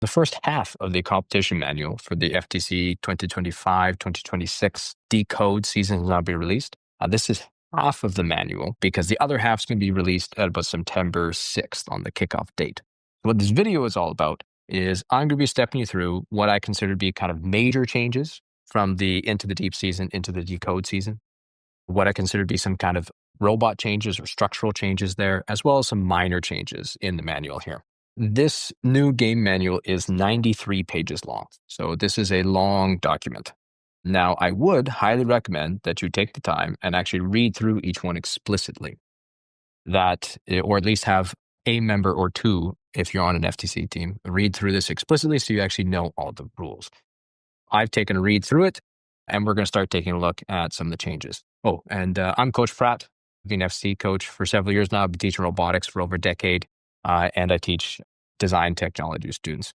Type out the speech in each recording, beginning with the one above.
The first half of the competition manual for the FTC 2025-2026 DECODE season has now been released. This is half of the manual because the other half is going to be released at about September 6th on the kickoff date. What this video is all about is I'm going to be stepping you through what I consider to be kind of major changes from the Into the Deep season into the DECODE season, what I consider to be some kind of robot changes or structural changes there, as well as some minor changes in the manual here. This new game manual is 93 pages long, so this is a long document. Now, I would highly recommend that you take the time and actually read through each one explicitly, or at least have a member or two, if you're on an FTC team, read through this explicitly so you actually know all the rules. I've taken a read through it, and we're going to start taking a look at some of the changes. Oh, and I'm Coach Pratt. I've been an FTC coach for several years now. I've been teaching robotics for over a decade, and I teach design technology students.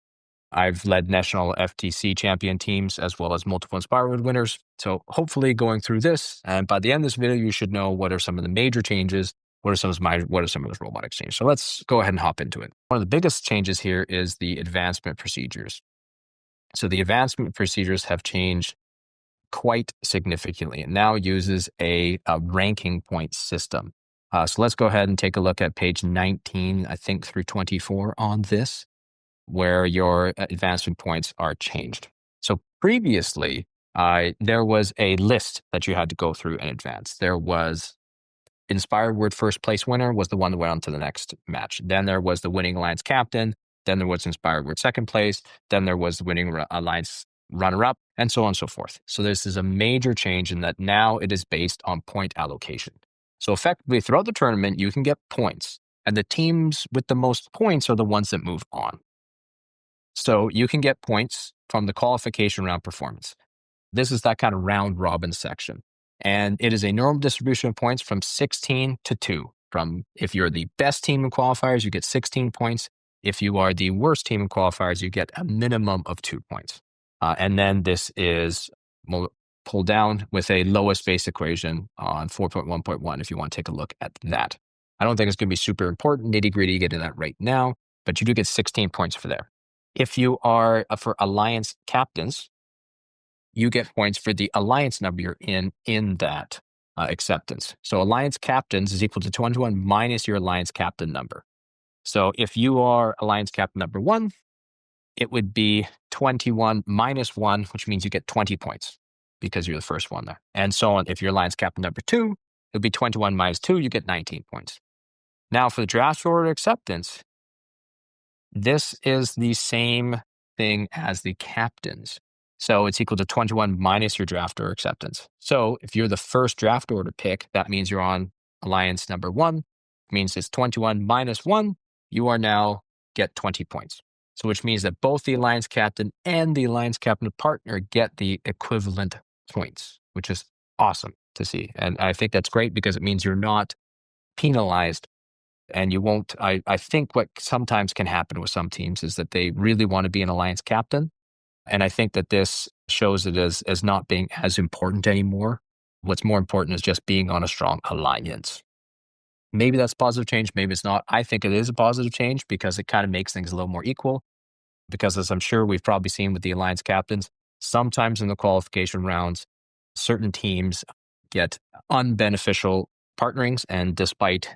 I've led national FTC champion teams as well as multiple Inspire Award winners. So hopefully going through this, and by the end of this video, you should know what are some of the major changes, what are some of those robotics changes. So let's go ahead and hop into it. One of the biggest changes here is the advancement procedures. So the advancement procedures have changed quite significantly. It now uses a ranking point system. So let's go ahead and take a look at page 19, I think through 24 on this, where your advancement points are changed. So previously, there was a list that you had to go through in advance. There was Inspire Award first place winner was the one that went on to the next match. Then there was the winning alliance captain. Then there was Inspire Award second place. Then there was the winning alliance runner-up, and so on and so forth. So this is a major change in that now it is based on point allocation. So effectively, throughout the tournament, you can get points, and the teams with the most points are the ones that move on. So you can get points from the qualification round performance. This is that kind of round robin section. And it is a normal distribution of points from 16 to 2. If you're the best team in qualifiers, you get 16 points. If you are the worst team in qualifiers, you get a minimum of 2 points. And then this is pulled down with a lowest base equation on 4.1.1 if you want to take a look at that. I don't think it's going to be super important, nitty-gritty, get into that right now, but you do get 16 points for there. If you are for alliance captains, you get points for the alliance number you're in that acceptance. So alliance captains is equal to 21 minus your alliance captain number. So if you are alliance captain number 1, it would be 21 minus 1, which means you get 20 points because you're the first one there. And so on. If you're alliance captain number 2, it would be 21 minus 2, you get 19 points. Now for the draft order acceptance, this is the same thing as the captains. So it's equal to 21 minus your draft order acceptance. So if you're the first draft order pick, that means you're on alliance number 1. It means it's 21 minus 1. You are now get 20 points. So which means that both the alliance captain and the alliance captain partner get the equivalent points, which is awesome to see. And I think that's great because it means you're not penalized and you won't. I think what sometimes can happen with some teams is that they really want to be an alliance captain. And I think that this shows it as not being as important anymore. What's more important is just being on a strong alliance. Maybe that's a positive change. Maybe it's not. I think it is a positive change because it kind of makes things a little more equal. Because as I'm sure we've probably seen with the alliance captains, sometimes in the qualification rounds, certain teams get unbeneficial partnerings. And despite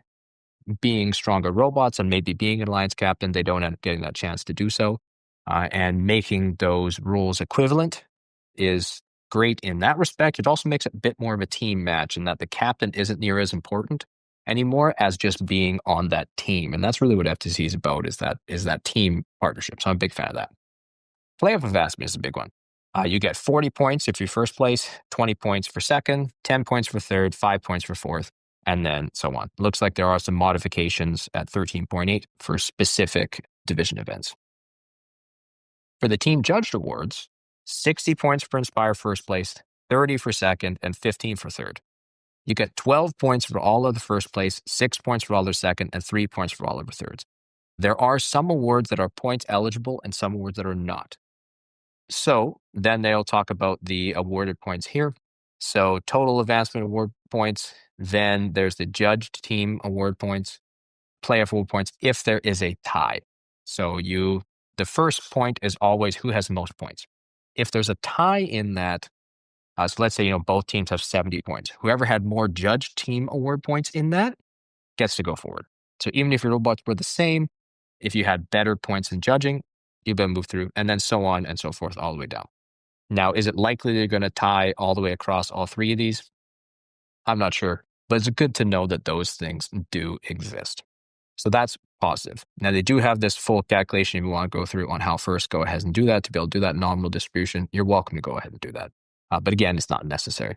being stronger robots and maybe being an alliance captain, they don't end up getting that chance to do so. And making those rules equivalent is great in that respect. It also makes it a bit more of a team match in that the captain isn't near as important anymore as just being on that team. And that's really what FTC is about, is that team partnership. So I'm a big fan of that. Playoff advancement is a big one. You get 40 points if you're first place, 20 points for second, 10 points for third, 5 points for fourth, and then so on. Looks like there are some modifications at 13.8 for specific division events. For the team judged awards, 60 points for Inspire first place, 30 for second, and 15 for third. You get 12 points for all of the first place, 6 points for all of the second, and 3 points for all of the thirds. There are some awards that are points eligible and some awards that are not. So then they'll talk about the awarded points here. So total advancement award points, then there's the judged team award points, playoff award points if there is a tie. So you the first point is always who has the most points. If there's a tie in that, so let's say, both teams have 70 points. Whoever had more judge team award points in that gets to go forward. So even if your robots were the same, if you had better points in judging, you've been moved through, and then so on and so forth all the way down. Now, is it likely they're going to tie all the way across all three of these? I'm not sure, but it's good to know that those things do exist. So that's positive. Now, they do have this full calculation if you want to go through on how first go ahead and do that to be able to do that nominal distribution. You're welcome to go ahead and do that. But again, it's not necessary.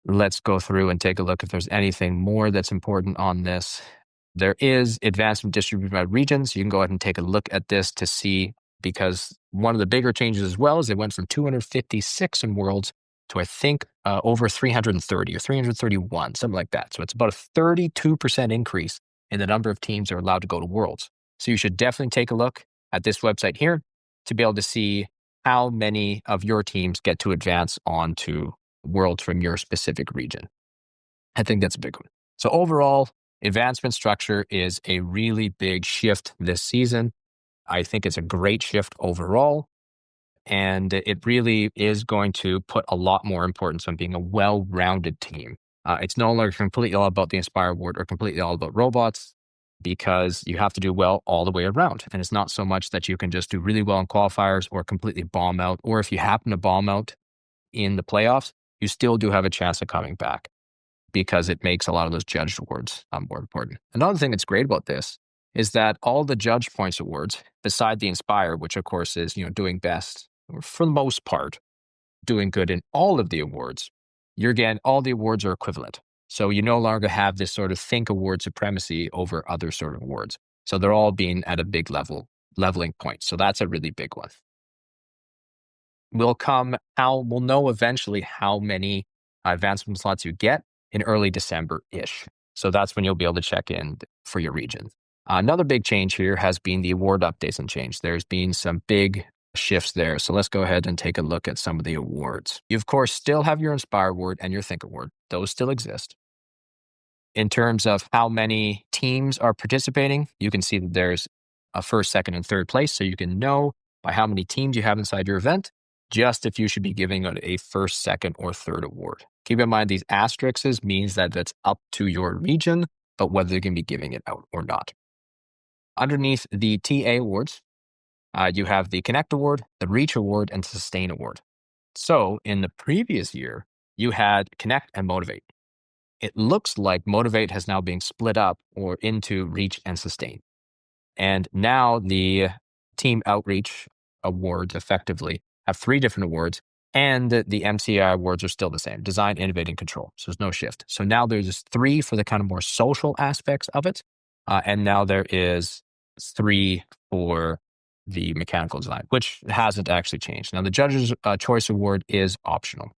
Let's go through and take a look if there's anything more that's important on this. There is advancement distributed by regions. You can go ahead and take a look at this to see, because one of the bigger changes as well is they went from 256 in worlds to I think over 330 or 331, something like that. So it's about a 32% increase in the number of teams that are allowed to go to worlds. So you should definitely take a look at this website here to be able to see how many of your teams get to advance onto worlds from your specific region. I think that's a big one. So overall, advancement structure is a really big shift this season. I think it's a great shift overall. And it really is going to put a lot more importance on being a well-rounded team. It's no longer completely all about the Inspire Award or completely all about robots, because you have to do well all the way around. And it's not so much that you can just do really well in qualifiers or completely bomb out, or if you happen to bomb out in the playoffs, you still do have a chance of coming back, because it makes a lot of those judged awards more important. Another thing that's great about this is that all the judge points awards, beside the Inspire, which of course is doing best, or for the most part, doing good in all of the awards, all the awards are equivalent. So you no longer have this sort of think award supremacy over other sort of awards. So they're all being at a big leveling point. So that's a really big one. We'll know eventually how many advancement slots you get in early December-ish. So that's when you'll be able to check in for your region. Another big change here has been the award updates and change. There's been some big shifts there. So let's go ahead and take a look at some of the awards. You, of course, still have your Inspire Award and your Think Award. Those still exist. In terms of how many teams are participating, you can see that there's a first, second, and third place. So you can know by how many teams you have inside your event, just if you should be giving out a first, second, or third award. Keep in mind, these asterisks means that that's up to your region, but whether they're going to be giving it out or not. Underneath the TA awards, you have the Connect Award, the Reach Award, and Sustain Award. So in the previous year, you had Connect and Motivate. It looks like Motivate has now been split up or into Reach and Sustain. And now the Team Outreach Awards effectively have 3 different awards, and the MCI awards are still the same: Design, Innovate, and Control. So there's no shift. So now there's 3 for the kind of more social aspects of it. And now there is 3 for the mechanical design, which hasn't actually changed. Now, the Judge's Choice Award is optional.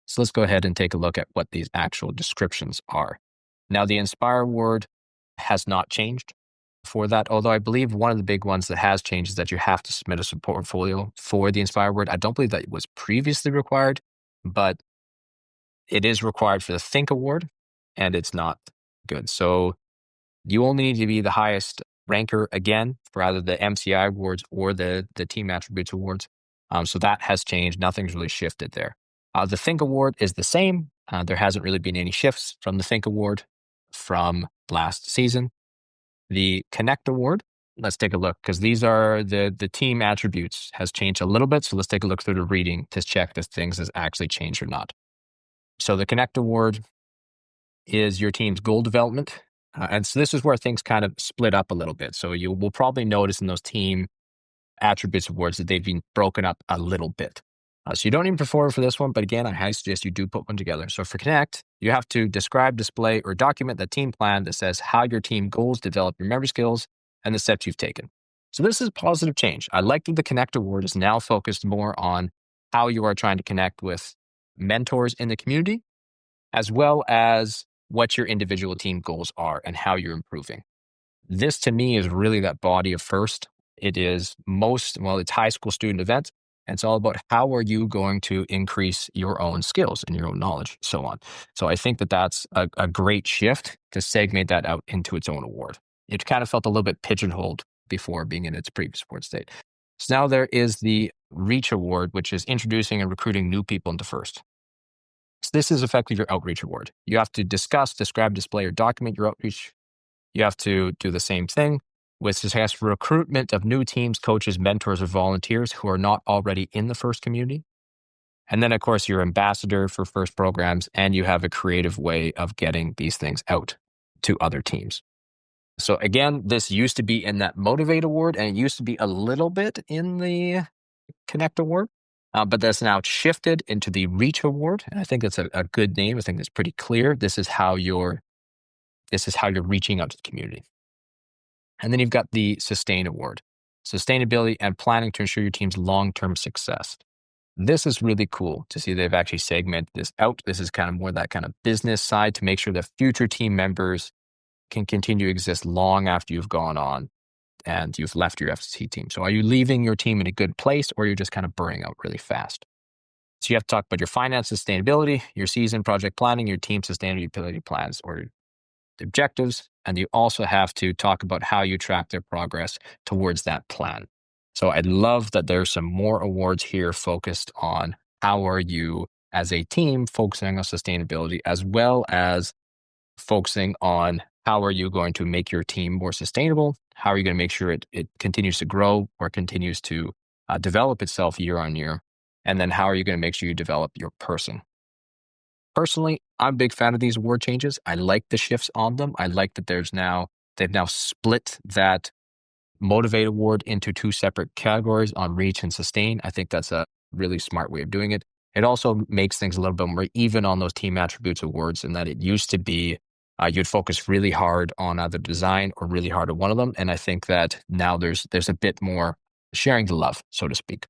So let's go ahead and take a look at what these actual descriptions are. Now, the Inspire Award has not changed for that, although I believe one of the big ones that has changed is that you have to submit a support portfolio for the Inspire Award. I don't believe that it was previously required, but it is required for the Think Award, and it's not good. So you only need to be the highest ranker again for either the MCI awards or the Team Attributes Awards. So that has changed. Nothing's really shifted there. The Think Award is the same. There hasn't really been any shifts from the Think Award from last season. The Connect Award, let's take a look, because these are the team attributes has changed a little bit. So let's take a look through the reading to check if things has actually changed or not. So the Connect Award is your team's goal development. And so this is where things kind of split up a little bit. So you will probably notice in those team attributes awards that they've been broken up a little bit. So you don't even perform for this one, but again, I highly suggest you do put one together. So for Connect, you have to describe, display, or document the team plan that says how your team goals develop your member skills and the steps you've taken. So this is positive change. I like that the Connect Award is now focused more on how you are trying to connect with mentors in the community, as well as what your individual team goals are and how you're improving. This to me is really that body of first. It is it's high school student event. And it's all about how are you going to increase your own skills and your own knowledge, so on. So I think that that's a great shift to segment that out into its own award. It kind of felt a little bit pigeonholed before being in its previous award state. So now there is the Reach Award, which is introducing and recruiting new people into first. So this is effectively your outreach award. You have to discuss, describe, display, or document your outreach. You have to do the same thing with successful recruitment of new teams, coaches, mentors, or volunteers who are not already in the first community. And then, of course, you're ambassador for first programs, and you have a creative way of getting these things out to other teams. So again, this used to be in that Motivate Award, and it used to be a little bit in the Connect Award, but that's now shifted into the Reach Award. And I think that's a good name. I think that's pretty clear. This is how you're reaching out to the community. And then you've got the Sustain Award, sustainability and planning to ensure your team's long-term success. This is really cool to see they've actually segmented this out. This is kind of more that kind of business side to make sure that future team members can continue to exist long after you've gone on and you've left your FTC team. So are you leaving your team in a good place, or you're just kind of burning out really fast? So you have to talk about your finance sustainability, your season project planning, your team sustainability plans or objectives. And you also have to talk about how you track their progress towards that plan. So I love that there's some more awards here focused on how are you as a team focusing on sustainability, as well as focusing on how are you going to make your team more sustainable? How are you going to make sure it continues to grow or continues to develop itself year on year? And then how are you going to make sure you develop your person? Personally, I'm a big fan of these award changes. I like the shifts on them. I like that they've now split that Motivate Award into two separate categories on Reach and Sustain. I think that's a really smart way of doing it. It also makes things a little bit more even on those team attributes awards, in that it used to be you'd focus really hard on either design or really hard on one of them. And I think that now there's a bit more sharing the love, so to speak.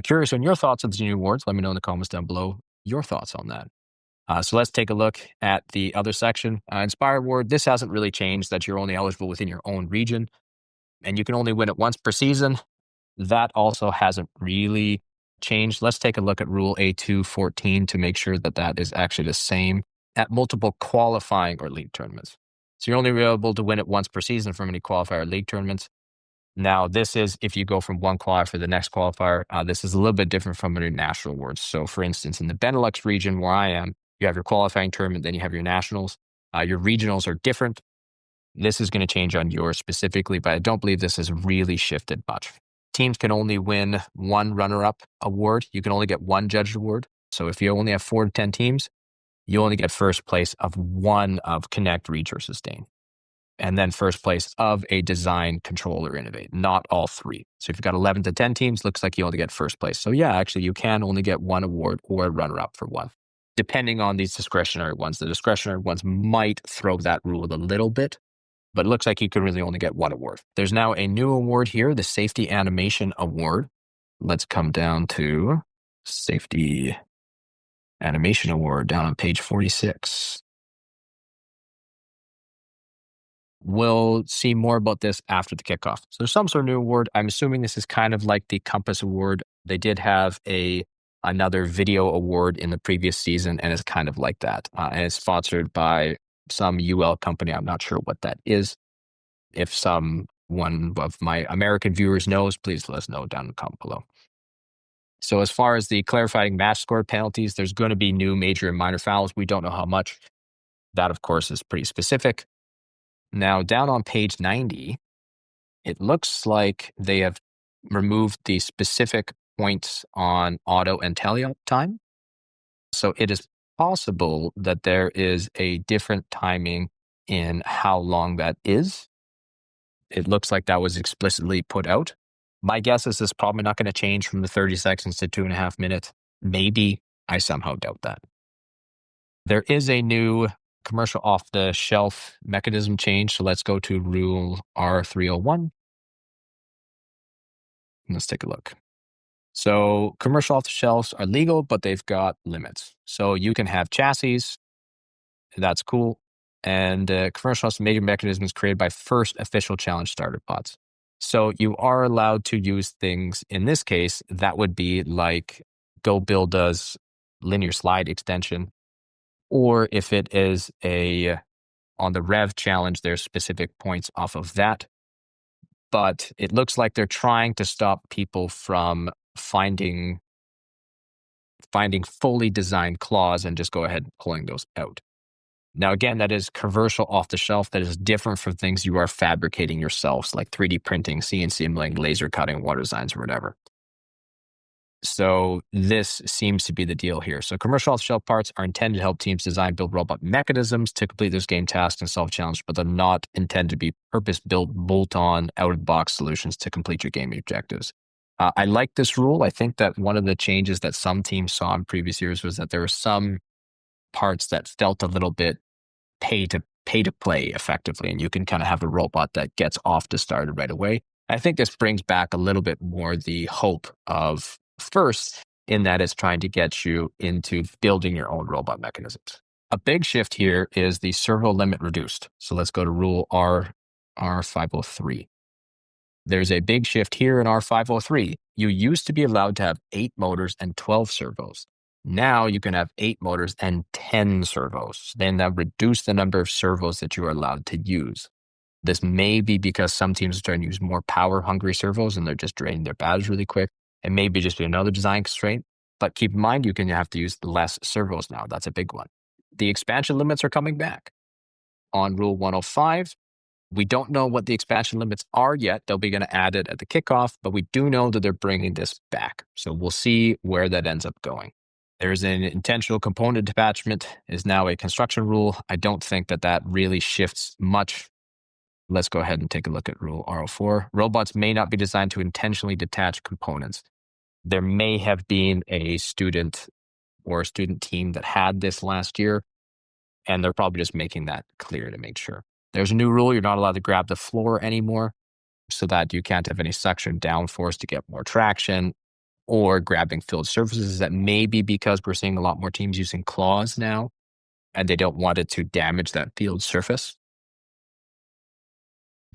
Curious on your thoughts on the new awards. Let me know in the comments down below your thoughts on that. So let's take a look at the other section. Inspire Award, this hasn't really changed, that you're only eligible within your own region, and you can only win it once per season. That also hasn't really changed. Let's take a look at Rule A214 to make sure that that is actually the same at multiple qualifying or league tournaments. So you're only able to win it once per season from any qualifier or league tournaments. Now, this is if you go from one qualifier to the next qualifier. This is a little bit different from your national awards. So for instance, in the Benelux region where I am, you have your qualifying tournament, then you have your nationals. Your regionals are different. This is going to change on yours specifically, but I don't believe this has really shifted much. Teams can only win one runner-up award. You can only get one judged award. So if you only have 4 to 10 teams, you only get first place of one of Connect, Reach, or Sustain. And then first place of a design, control, or innovate, not all 3. So if you've got 11 to 10 teams, looks like you only get first place. So yeah, actually you can only get one award or a runner-up for one, depending on these discretionary ones. The discretionary ones might throw that rule a little bit, but it looks like you could really only get one award. There's now a new award here, the Safety Animation Award. Let's come down to Safety Animation Award down on page 46. We'll see more about this after the kickoff. So there's some sort of new award. I'm assuming this is kind of like the Compass Award. They did have another video award in the previous season, and it's kind of like that. And it's sponsored by some UL company. I'm not sure what that is. If one of my American viewers knows, please let us know down in the comment below. So as far as the clarifying match score penalties, there's going to be new major and minor fouls. We don't know how much. That, of course, is pretty specific. Now, down on page 90, it looks like they have removed the specific points on auto and tele time. So it is possible that there is a different timing in how long that is. It looks like that was explicitly put out. My guess is it's probably not going to change from the 30 seconds to 2.5 minutes. Maybe. I somehow doubt that. There is a new commercial off-the-shelf mechanism change. So let's go to Rule R301. Let's take a look. So commercial off-the-shelves are legal, but they've got limits. So you can have chassis. That's cool. And commercial major mechanisms created by first official challenge starter pods. So you are allowed to use things, in this case, that would be like Go Build does linear slide extension. Or if it is on the Rev challenge, there's specific points off of that. but it looks like they're trying to stop people from finding fully designed claws and just go ahead and pulling those out. Now, again, that is commercial off the shelf. That is different from things you are fabricating yourselves, like 3D printing, CNC milling, laser cutting, water designs, or whatever. So this seems to be the deal here. So commercial off-the-shelf parts are intended to help teams design, build robot mechanisms to complete those game tasks and solve challenges, but they're not intended to be purpose-built, bolt-on, out-of-the-box solutions to complete your game objectives. I like this rule. I think that one of the changes that some teams saw in previous years was that there were some parts that felt a little bit pay to play effectively, and you can kind of have a robot that gets off to started right away. I think this brings back a little bit more the hope of first, in that it's trying to get you into building your own robot mechanisms. A big shift here is the servo limit reduced. So let's go to rule R503. There's a big shift here in R503. You used to be allowed to have 8 motors and 12 servos. Now you can have 8 motors and 10 servos. Then that reduced the number of servos that you are allowed to use. This may be because some teams are trying to use more power-hungry servos and they're just draining their batteries really quick. It may be just another design constraint, but keep in mind you can have to use less servos now. That's a big one. The expansion limits are coming back. On Rule 105, we don't know what the expansion limits are yet. They'll be going to add it at the kickoff, but we do know that they're bringing this back. So we'll see where that ends up going. There's an intentional component detachment is now a construction rule. I don't think that really shifts much. Let's go ahead and take a look at Rule R04. Robots may not be designed to intentionally detach components. There may have been a student or a student team that had this last year, and they're probably just making that clear to make sure. There's a new rule. You're not allowed to grab the floor anymore, so that you can't have any suction downforce to get more traction or grabbing filled surfaces. That may be because we're seeing a lot more teams using claws now, and they don't want it to damage that field surface.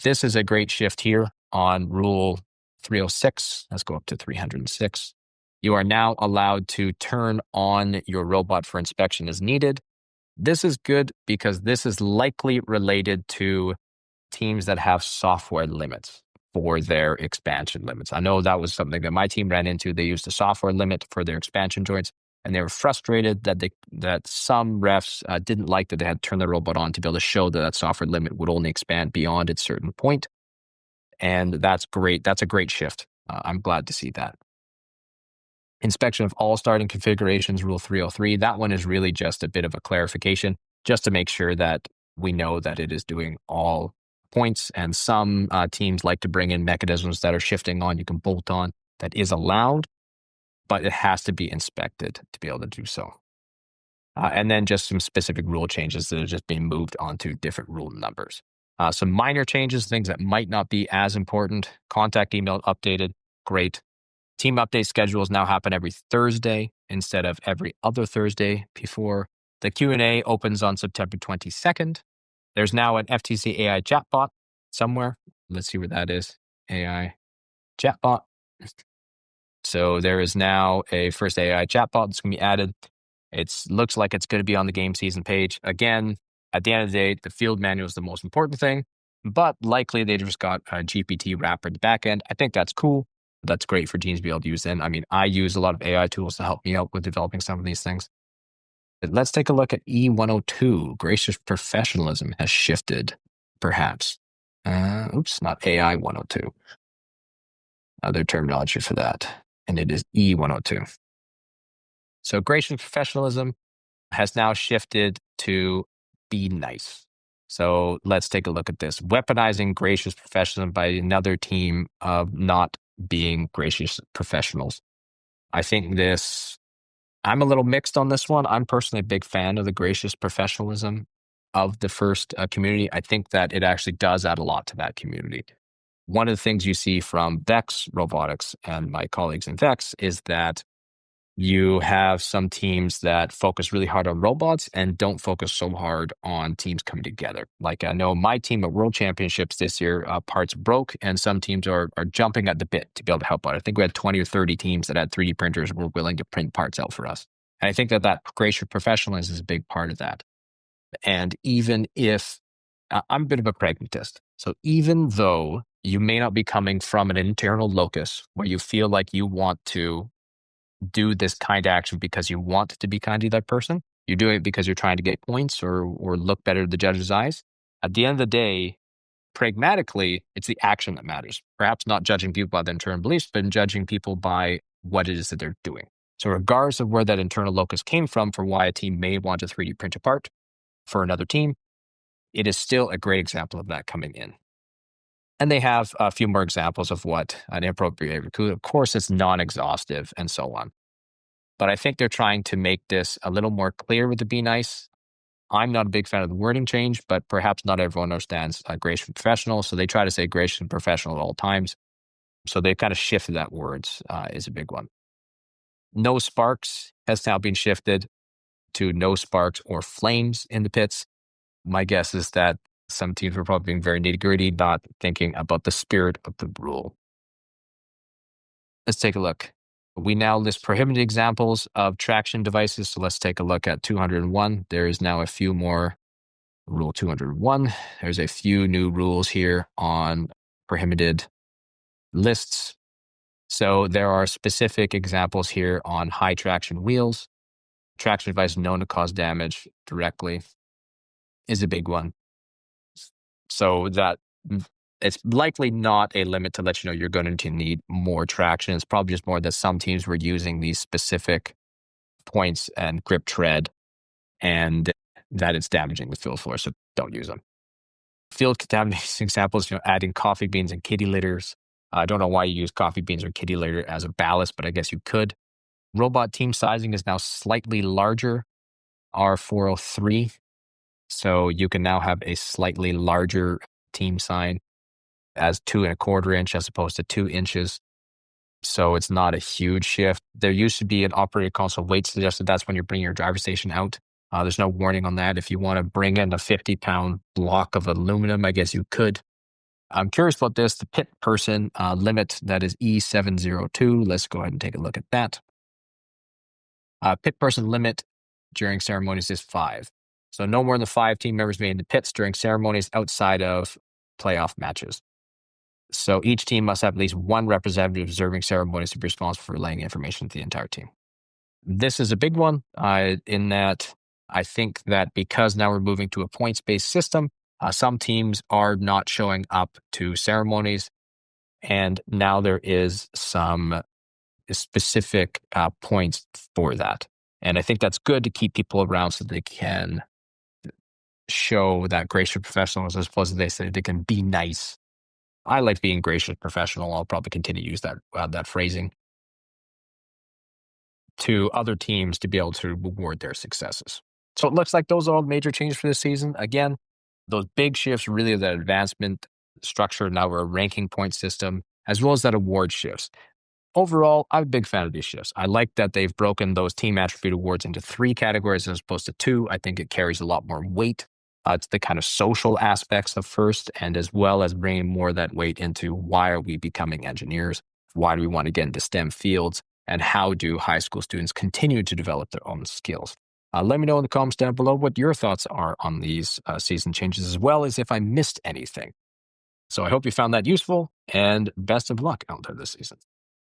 This is a great shift here on Rule 306. Let's go up to 306. You are now allowed to turn on your robot for inspection as needed. This is good because this is likely related to teams that have software limits for their expansion limits. I know that was something that my team ran into. They used a software limit for their expansion joints, and they were frustrated that some refs didn't like that they had to turn the robot on to be able to show that software limit would only expand beyond its certain point. And that's great. That's a great shift. I'm glad to see that. Inspection of all starting configurations, Rule 303. That one is really just a bit of a clarification, just to make sure that we know that it is doing all points. And some teams like to bring in mechanisms that are shifting on, you can bolt on. That is allowed, but it has to be inspected to be able to do so. And then just some specific rule changes that are just being moved onto different rule numbers. Some minor changes, things that might not be as important. Contact email updated, great. Team update schedules now happen every Thursday instead of every other Thursday before. The Q&A opens on September 22nd. There's now an FTC AI chatbot somewhere. Let's see where that is. AI chatbot. So there is now a first AI chatbot that's going to be added. It looks like it's going to be on the game season page. Again, at the end of the day, the field manual is the most important thing, but likely they just got a GPT wrapper at the back end. I think that's cool. That's great for teams to be able to use then. I mean, I use a lot of AI tools to help me out with developing some of these things. But let's take a look at E102. Gracious professionalism has shifted, perhaps. Not AI 102. Other terminology for that. And it is E102. So gracious professionalism has now shifted to be nice. So let's take a look at this. Weaponizing gracious professionalism by another team of not being gracious professionals. I think I'm a little mixed on this one. I'm personally a big fan of the gracious professionalism of the first community. I think that it actually does add a lot to that community. One of the things you see from Vex Robotics and my colleagues in Vex is that you have some teams that focus really hard on robots and don't focus so hard on teams coming together. Like I know my team at World Championships this year, parts broke, and some teams are jumping at the bit to be able to help out. I think we had 20 or 30 teams that had 3D printers and were willing to print parts out for us. And I think that gracious professionalism is a big part of that. And even if I'm a bit of a pragmatist, so even though You may not be coming from an internal locus where you feel like you want to do this kind of action because you want to be kind to that person. You're doing it because you're trying to get points or look better to the judge's eyes. At the end of the day, pragmatically, it's the action that matters. Perhaps not judging people by their internal beliefs, but judging people by what it is that they're doing. So regardless of where that internal locus came from for why a team may want to 3D print a part for another team, it is still a great example of that coming in. And they have a few more examples of what an inappropriate behavior could. Of course, it's non-exhaustive and so on. But I think they're trying to make this a little more clear with the Be Nice. I'm not a big fan of the wording change, but perhaps not everyone understands gracious and professional. So they try to say gracious and professional at all times. So they kind of shifted that words is a big one. No sparks has now been shifted to no sparks or flames in the pits. My guess is that some teams were probably being very nitty-gritty, not thinking about the spirit of the rule. Let's take a look. We now list prohibited examples of traction devices. So let's take a look at 201. There is now a few more. Rule 201. There's a few new rules here on prohibited lists. So there are specific examples here on high traction wheels. Traction device known to cause damage directly is a big one. So that it's likely not a limit to let you know you're going to need more traction. It's probably just more that some teams were using these specific points and grip tread and that it's damaging the field floor. So don't use them. Field contamination examples, adding coffee beans and kitty litters. I don't know why you use coffee beans or kitty litter as a ballast, but I guess you could. Robot team sizing is now slightly larger, R403. So you can now have a slightly larger team sign as 2¼ inch as opposed to 2 inches. So it's not a huge shift. There used to be an operator console weight suggested. That's when you're bringing your driver station out. There's no warning on that. If you want to bring in a 50-pound block of aluminum, I guess you could. I'm curious about this. The pit person limit, that is E702. Let's go ahead and take a look at that. Pit person limit during ceremonies is 5. So no more than 5 team members may in the pits during ceremonies outside of playoff matches. So each team must have at least one representative observing ceremonies to be responsible for relaying information to the entire team. This is a big one in that I think that because now we're moving to a points-based system, some teams are not showing up to ceremonies, and now there is some specific points for that. And I think that's good to keep people around so they can show that gracious professionals as opposed to they say they can be nice. I like being gracious professional. I'll probably continue to use that phrasing to other teams to be able to reward their successes. So it looks like those are all major changes for this season. Again, those big shifts really are that advancement structure. Now we're a ranking point system, as well as that award shifts. Overall, I'm a big fan of these shifts. I like that they've broken those team attribute awards into 3 categories as opposed to 2. I think it carries a lot more weight. It's the kind of social aspects of first, and as well as bringing more of that weight into why are we becoming engineers? Why do we want to get into STEM fields? And how do high school students continue to develop their own skills? Let me know in the comments down below what your thoughts are on these season changes, as well as if I missed anything. So I hope you found that useful, and best of luck out there this season.